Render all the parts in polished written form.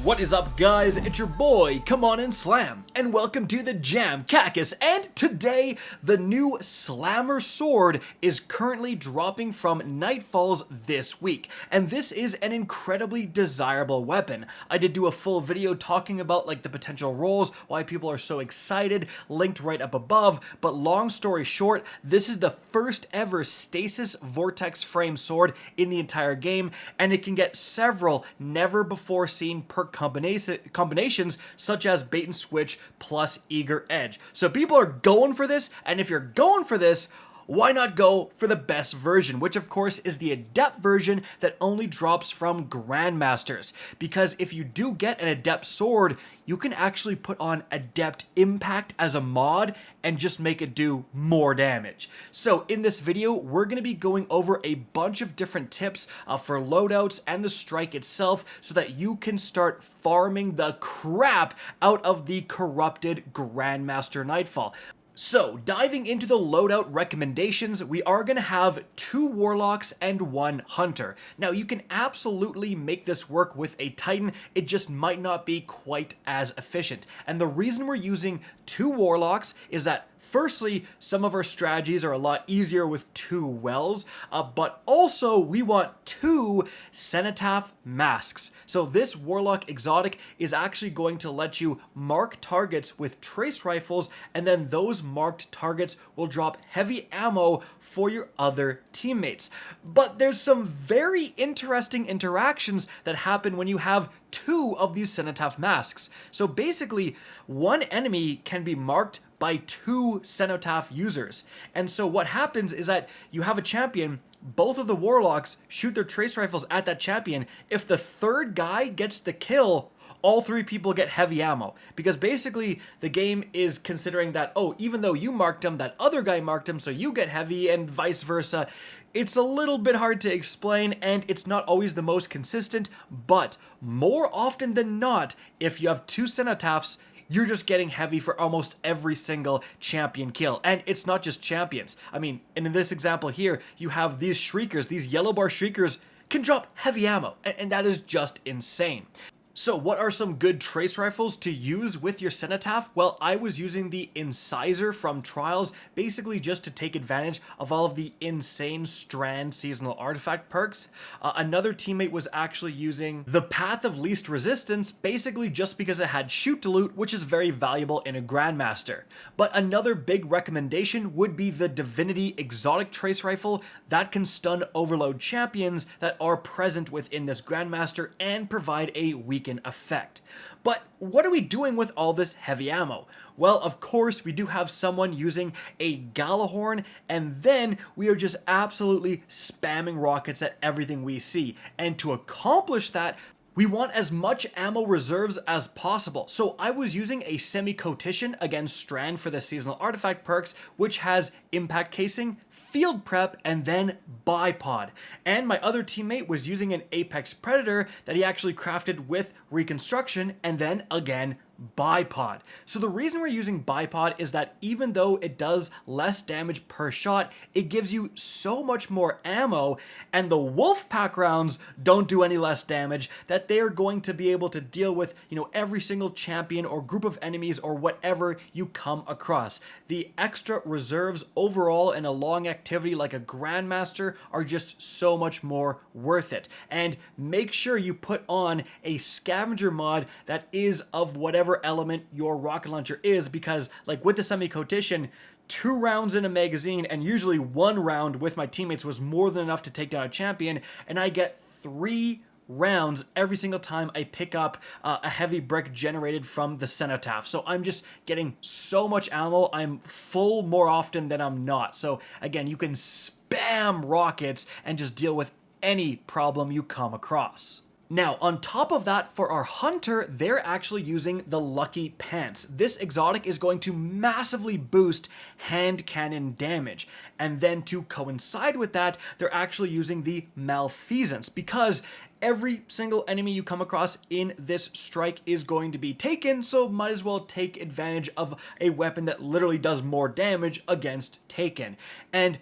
What is up, guys? It's your boy, Come On and Slam, and welcome to the Jam Cactus. And today, the new Slammer Sword is currently dropping from Nightfalls this week, and this is an incredibly desirable weapon. I did do a full video talking about the potential roles, why people are so excited, linked right up above, but long story short, this is the first ever Stasis Vortex frame sword in the entire game, and it can get several never before seen perk combinations such as bait and switch plus eager edge. So people are going for this, and if you're going for this, why not go for the best version, which of course is the Adept version that only drops from Grandmasters. Because if you do get an Adept sword, you can actually put on Adept Impact as a mod and just make it do more damage. So in this video, we're going to be going over a bunch of different tips for loadouts and the strike itself so that you can start farming the crap out of the corrupted Grandmaster Nightfall. So, diving into the loadout recommendations, we are going to have 2 Warlocks and 1 Hunter. Now, you can absolutely make this work with a Titan, it just might not be quite as efficient. And the reason we're using 2 Warlocks is that firstly, some of our strategies are a lot easier with 2 wells, but also we want 2 Cenotaph masks. So this Warlock exotic is actually going to let you mark targets with trace rifles, and then those marked targets will drop heavy ammo for your other teammates. But there's some very interesting interactions that happen when you have 2 of these Cenotaph masks. So basically, one enemy can be marked by 2 Cenotaph users. And so what happens is that you have a champion, both of the Warlocks shoot their trace rifles at that champion. If the third guy gets the kill, all 3 people get heavy ammo. Because basically, the game is considering that, oh, even though you marked him, that other guy marked him, so you get heavy, and vice versa. It's a little bit hard to explain, and it's not always the most consistent, but more often than not, if you have 2 Cenotaphs, you're just getting heavy for almost every single champion kill. And it's not just champions. I mean, and in this example here, you have these Shriekers, these yellow bar Shriekers can drop heavy ammo, and that is just insane. So what are some good trace rifles to use with your Cenotaph? Well, I was using the Incisor from Trials, basically just to take advantage of all of the insane Strand seasonal artifact perks. Another teammate was actually using the Path of Least Resistance, basically just because it had shoot to loot, which is very valuable in a Grandmaster. But another big recommendation would be the Divinity Exotic Trace Rifle that can stun overload champions that are present within this Grandmaster and provide a weak effect. But what are we doing with all this heavy ammo? Well, of course, we do have someone using a Galahorn, and then we are just absolutely spamming rockets at everything we see. And to accomplish that, we want as much ammo reserves as possible. So I was using a semi-cotition against Strand for the seasonal artifact perks, which has impact casing, field prep, and then bipod. And my other teammate was using an Apex Predator that he actually crafted with reconstruction, and then again, bipod. So the reason we're using bipod is that even though it does less damage per shot, it gives you so much more ammo, and the wolf pack rounds don't do any less damage, that they are going to be able to deal with, every single champion or group of enemies or whatever you come across. The extra reserves overall in a long activity like a Grandmaster are just so much more worth it. And make sure you put on a scavenger mod that is of whatever element your rocket launcher is, because with the semi-cotition, 2 rounds in a magazine and usually 1 round with my teammates was more than enough to take down a champion, and I get 3 rounds every single time I pick up a heavy brick generated from the Cenotaph. So I'm just getting so much ammo. I'm full more often than I'm not. So again, you can spam rockets and just deal with any problem you come across. Now, on top of that, for our Hunter, they're actually using the Lucky Pants. This exotic is going to massively boost hand cannon damage. And then to coincide with that, they're actually using the Malfeasance, because every single enemy you come across in this strike is going to be taken, so might as well take advantage of a weapon that literally does more damage against taken. And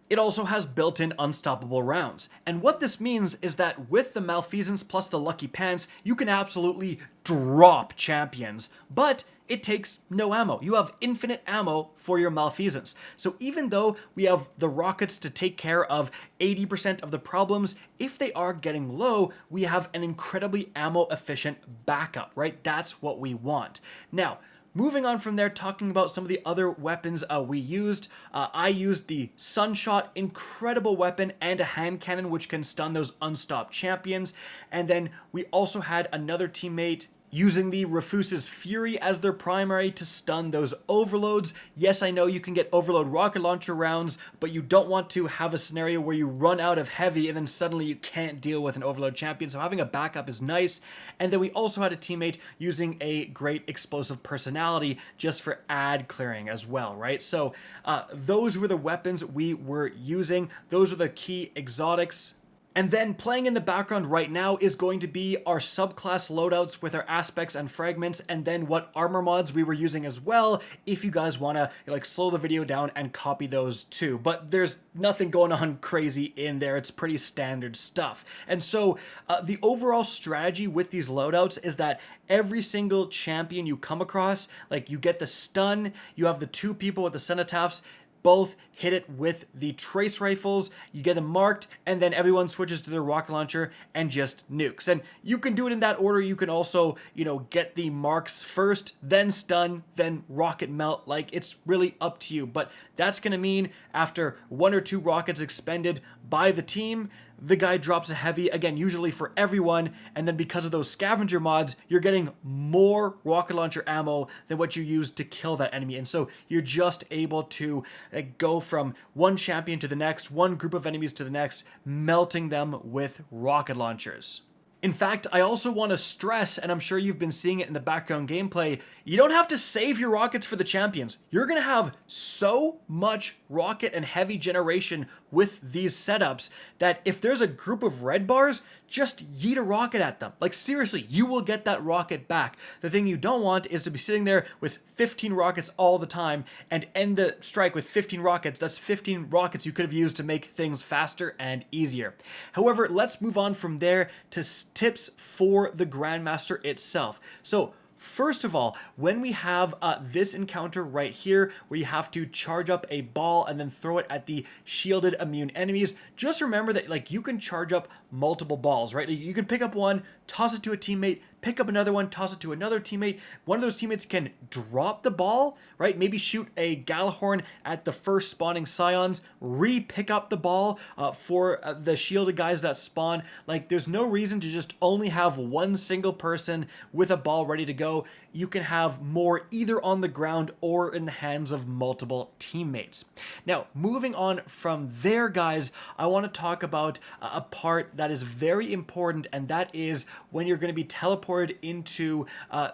It also has built-in unstoppable rounds, and what this means is that with the Malfeasance plus the Lucky Pants, you can absolutely drop champions, but it takes no ammo. You have infinite ammo for your Malfeasance. So even though we have the rockets to take care of 80% of the problems, if they are getting low, we have an incredibly ammo-efficient backup, right? That's what we want. Now, moving on from there, talking about some of the other weapons we used. I used the Sunshot, incredible weapon, and a hand cannon which can stun those unstopped champions. And then we also had another teammate using the Refuse's Fury as their primary to stun those overloads. Yes, I know you can get overload rocket launcher rounds, but you don't want to have a scenario where you run out of heavy and then suddenly you can't deal with an overload champion, so having a backup is nice. And then we also had a teammate using a great explosive personality just for ad clearing as well, right? So those were the weapons we were using. Those are the key exotics. And then playing in the background right now is going to be our subclass loadouts with our aspects and fragments, and then what armor mods we were using as well, if you guys want to like slow the video down and copy those too. But there's nothing going on crazy in there. It's pretty standard stuff. And so the overall strategy with these loadouts is that every single champion you come across, like you get the stun, you have the two people with the Cenotaphs, both hit it with the trace rifles, you get them marked, and then everyone switches to their rocket launcher and just nukes. And you can do it in that order. You can also, get the marks first, then stun, then rocket melt. Like, it's really up to you. But that's going to mean after 1 or 2 rockets expended by the team, the guy drops a heavy, again, usually for everyone, and then because of those scavenger mods, you're getting more rocket launcher ammo than what you use to kill that enemy. And so you're just able to go from one champion to the next, one group of enemies to the next, melting them with rocket launchers. In fact, I also want to stress, and I'm sure you've been seeing it in the background gameplay, you don't have to save your rockets for the champions. You're going to have so much rocket and heavy generation with these setups that if there's a group of red bars, just yeet a rocket at them. Like, seriously, you will get that rocket back. The thing you don't want is to be sitting there with 15 rockets all the time and end the strike with 15 rockets. That's 15 rockets you could have used to make things faster and easier. However, let's move on from there to tips for the Grandmaster itself. So, first of all, when we have this encounter right here where you have to charge up a ball and then throw it at the shielded immune enemies, just remember that like you can charge up multiple balls, right? You can pick up one, toss it to a teammate, pick up another one, toss it to another teammate. One of those teammates can drop the ball, right? Maybe shoot a Galahorn at the first spawning Scions, re-pick up the ball for the shielded guys that spawn. Like, there's no reason to just only have one single person with a ball ready to go. You can have more either on the ground or in the hands of multiple teammates. Now, moving on from there, guys, I want to talk about a part that is very important, and that is when you're going to be teleported into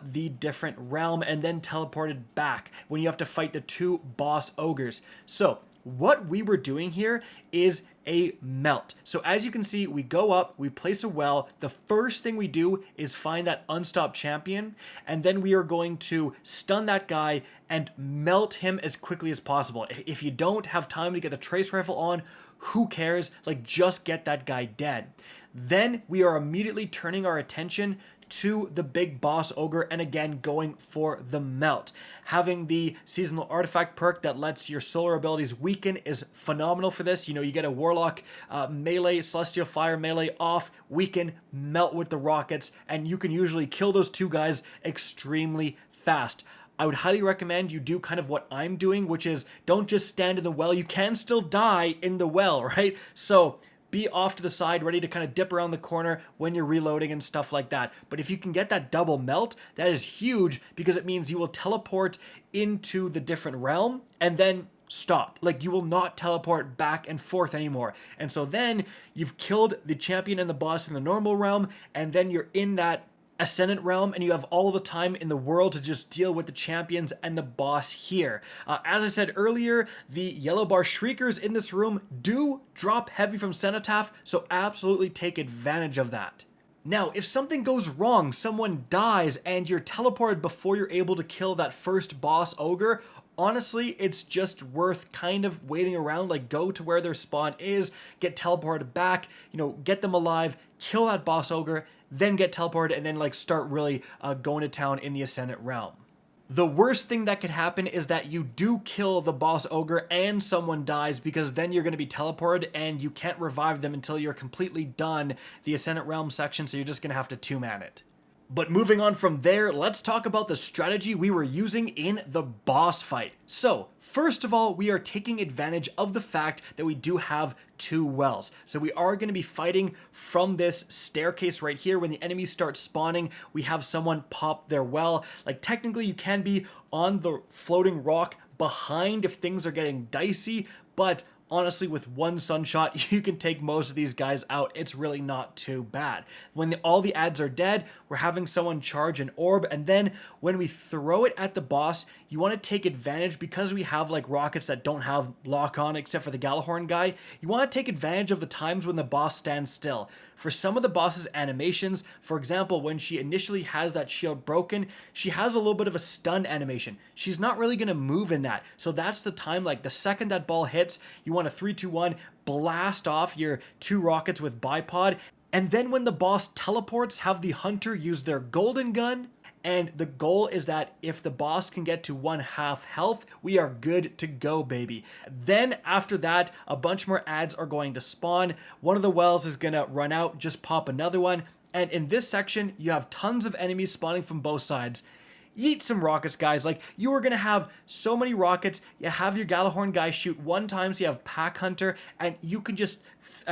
the different realm and then teleported back when you have to fight the 2 boss ogres. So what we were doing here is a melt. So as you can see, we go up, we place a well. The first thing we do is find that unstopped champion, and then we are going to stun that guy and melt him as quickly as possible. If you don't have time to get the trace rifle on, who cares? Like, just get that guy dead. Then we are immediately turning our attention to the big boss ogre and again going for the melt. Having the seasonal artifact perk that lets your solar abilities weaken is phenomenal for this. You get a warlock melee, celestial fire melee off, weaken, melt with the rockets, and you can usually kill those 2 guys extremely fast. I would highly recommend you do kind of what I'm doing, which is don't just stand in the well. You can still die in the well, right? So be off to the side, ready to kind of dip around the corner when you're reloading and stuff like that. But if you can get that double melt, that is huge because it means you will teleport into the different realm and then stop. Like, you will not teleport back and forth anymore. And so then you've killed the champion and the boss in the normal realm, and then you're in that Ascendant realm, and you have all the time in the world to just deal with the champions and the boss here. As I said earlier, the yellow bar shriekers in this room do drop heavy from Cenotaph, so absolutely take advantage of that. Now, if something goes wrong, someone dies, and you're teleported before you're able to kill that first boss ogre, honestly, it's just worth kind of waiting around, like go to where their spawn is, get teleported back, you know, get them alive, kill that boss ogre, then get teleported, and then like start really going to town in the Ascendant Realm. The worst thing that could happen is that you do kill the boss ogre and someone dies, because then you're going to be teleported and you can't revive them until you're completely done the Ascendant Realm section, so you're just going to have to two-man it. But moving on from there, let's talk about the strategy we were using in the boss fight. So, first of all, we are taking advantage of the fact that we do have two wells. So we are going to be fighting from this staircase right here. When the enemies start spawning, we have someone pop their well. Like technically you can be on the floating rock behind if things are getting dicey, but honestly, with one sunshot, you can take most of these guys out. It's really not too bad. When all the ads are dead, we're having someone charge an orb, and then when we throw it at the boss, you want to take advantage, because we have like rockets that don't have lock on except for the Galahorn guy, you want to take advantage of the times when the boss stands still. For some of the boss's animations, for example, when she initially has that shield broken, she has a little bit of a stun animation. She's not really going to move in that. So that's the time, like the second that ball hits, you want to 3, 2, 1, blast off your 2 rockets with bipod. And then when the boss teleports, have the hunter use their golden gun. And the goal is that if the boss can get to 1/2 health, we are good to go, baby. Then after that, a bunch more ads are going to spawn. One of the wells is going to run out, just pop another one. And in this section, you have tons of enemies spawning from both sides. Yeet some rockets, guys. Like, you are going to have so many rockets. You have your Galahorn guy shoot one time, so you have Pack Hunter, and you can just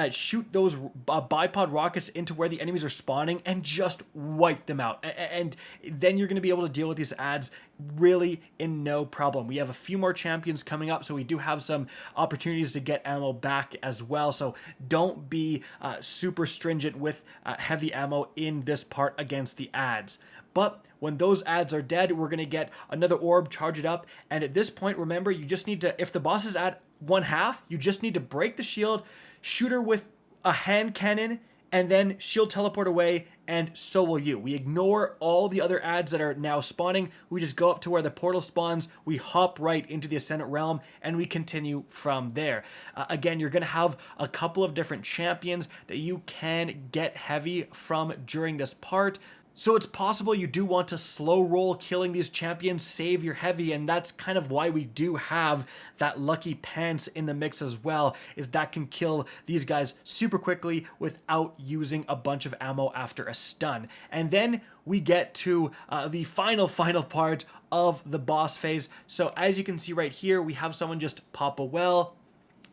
shoot those bipod rockets into where the enemies are spawning and just wipe them out. And then you're going to be able to deal with these ads really in no problem. We have a few more champions coming up, so we do have some opportunities to get ammo back as well. So don't be super stringent with heavy ammo in this part against the ads. But when those ads are dead, we're going to get another orb, charge it up. And at this point, remember, you just need to, if the boss is at 1/2, you just need to break the shield, shoot her with a hand cannon, and then she'll teleport away, and so will you. We ignore all the other ads that are now spawning. We just go up to where the portal spawns, we hop right into the Ascendant Realm, and we continue from there. Again, you're going to have a couple of different champions that you can get heavy from during this part. So it's possible you do want to slow roll killing these champions, save your heavy, and that's kind of why we do have that Lucky Pants in the mix as well, is that can kill these guys super quickly without using a bunch of ammo after a stun. And then we get to the final part of the boss phase. So as you can see right here, we have someone just pop a well,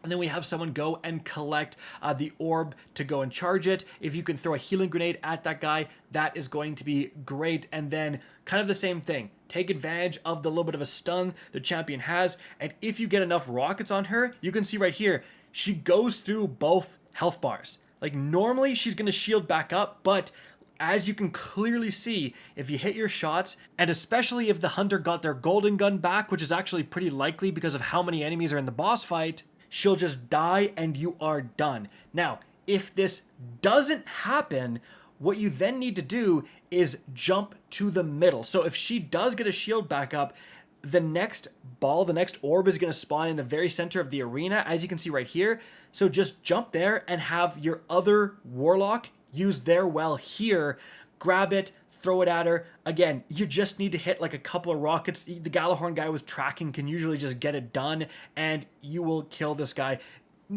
and then we have someone go and collect the orb to go and charge it. If you can throw a healing grenade at that guy, that is going to be great. And then kind of the same thing. Take advantage of the little bit of a stun the champion has. And if you get enough rockets on her, you can see right here, she goes through both health bars. Like normally she's going to shield back up, but as you can clearly see, if you hit your shots, and especially if the hunter got their golden gun back, which is actually pretty likely because of how many enemies are in the boss fight, she'll just die and you are done. Now, if this doesn't happen, what you then need to do is jump to the middle. So if she does get a shield back up, the next ball, the next orb is going to spawn in the very center of the arena, as you can see right here. So just jump there and have your other warlock use their well here, grab it, throw it at her. Again, you just need to hit like a couple of rockets. The Galahorn guy with tracking can usually just get it done, and you will kill this guy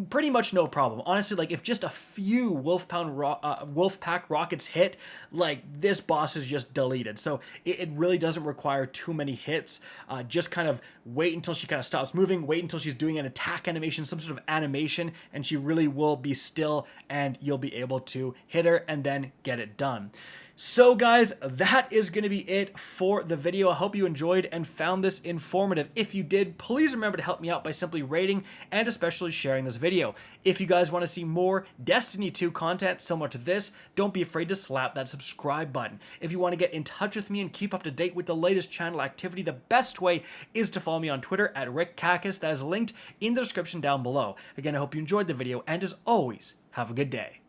pretty much no problem. Honestly, like if just a few Wolfpack rockets hit, like this boss is just deleted. So it really doesn't require too many hits. Just kind of wait until she kind of stops moving, wait until she's doing an attack animation, some sort of animation, and she really will be still, and you'll be able to hit her and then get it done. So guys, that is going to be it for the video. I hope you enjoyed and found this informative. If you did, please remember to help me out by simply rating and especially sharing this video. If you guys want to see more Destiny 2 content similar to this, don't be afraid to slap that subscribe button. If you want to get in touch with me and keep up to date with the latest channel activity, the best way is to follow me on Twitter at RickCacus. That is linked in the description down below. Again, I hope you enjoyed the video, and as always, have a good day.